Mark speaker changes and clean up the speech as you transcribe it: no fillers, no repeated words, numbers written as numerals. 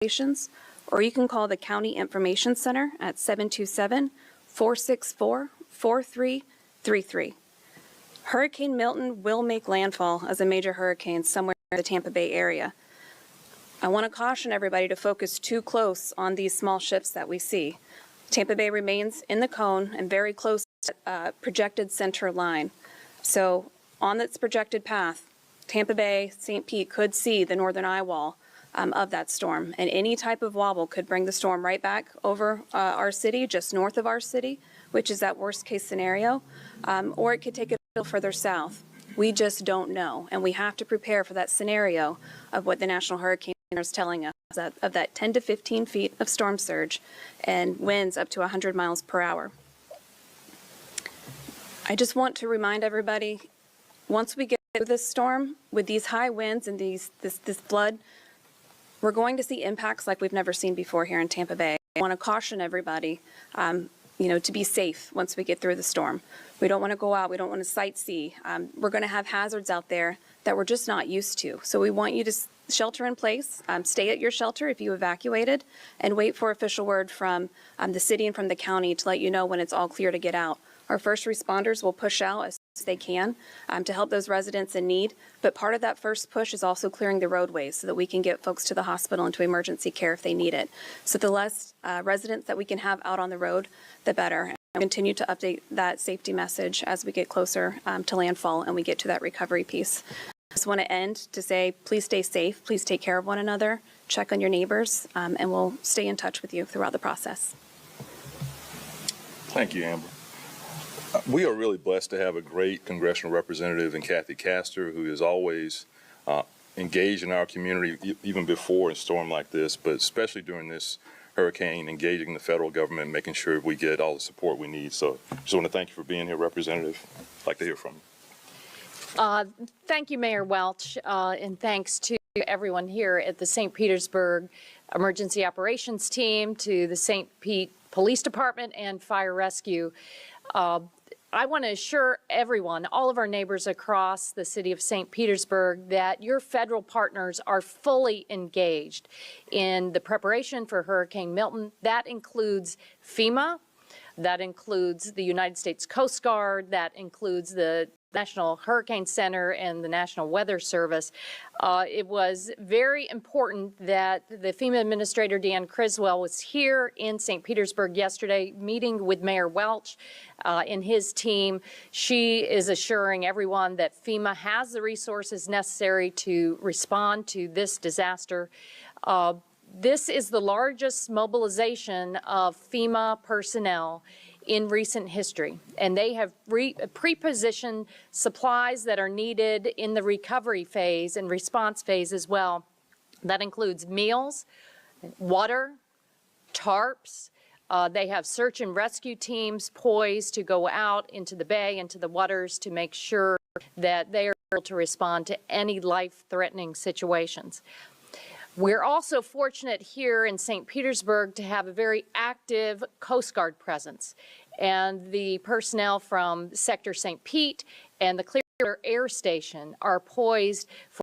Speaker 1: or you can call the County Information Center at 727-464-4333. Hurricane Milton will make landfall as a major hurricane somewhere in the Tampa Bay area. I want to caution everybody to focus too close on these small shifts that we see. Tampa Bay remains in the cone and very close to projected center line. So on its projected path, Tampa Bay, St. Pete could see the northern eye wall of that storm, and any type of wobble could bring the storm right back over our city, just north of our city, which is that worst case scenario, or it could take it a little further south. We just don't know, and we have to prepare for that scenario of what the National Hurricane Center is telling us, of that 10 to 15 feet of storm surge and winds up to 100 miles per hour. I just want to remind everybody, once we get through this storm, with these high winds and this flood, we're going to see impacts like we've never seen before here in Tampa Bay. I want to caution everybody, to be safe once we get through the storm. We don't want to go out. We don't want to sightsee. We're going to have hazards out there that we're just not used to. So we want you to shelter in place, stay at your shelter if you evacuated, and wait for official word from the city and from the county to let you know when it's all clear to get out. Our first responders will push out as soon as they can to help those residents in need, but part of that first push is also clearing the roadways so that we can get folks to the hospital and to emergency care if they need it. So the less residents that we can have out on the road, the better. And we'll continue to update that safety message as we get closer to landfall and we get to that recovery piece. I just want to end to say, please stay safe, please take care of one another, check on your neighbors, and we'll stay in touch with you throughout the process.
Speaker 2: Thank you, Amber. We are really blessed to have a great congressional representative in Kathy Castor, who is always engaged in our community, even before a storm like this, but especially during this hurricane, engaging the federal government, making sure we get all the support we need. So I just want to thank you for being here, Representative. I'd like to hear from you.
Speaker 3: Thank you, Mayor Welch, and thanks to everyone here at the St. Petersburg Emergency Operations Team, to the St. Pete Police Department and Fire Rescue. I want to assure everyone, all of our neighbors across the city of St. Petersburg, that your federal partners are fully engaged in the preparation for Hurricane Milton. That includes FEMA, that includes the United States Coast Guard, that includes the National Hurricane Center and the National Weather Service. It was very important that the FEMA Administrator, Dan Criswell, was here in St. Petersburg yesterday meeting with Mayor Welch and his team. She is assuring everyone that FEMA has the resources necessary to respond to this disaster. This is the largest mobilization of FEMA personnel in recent history, and they have pre-positioned supplies that are needed in the recovery phase and response phase as well. That includes meals, water, tarps. They have search and rescue teams poised to go out into the bay, into the waters, to make sure that they are able to respond to any life-threatening situations. We're also fortunate here in St. Petersburg to have a very active Coast Guard presence, and the personnel from Sector St. Pete and the Clearwater Air Station are poised for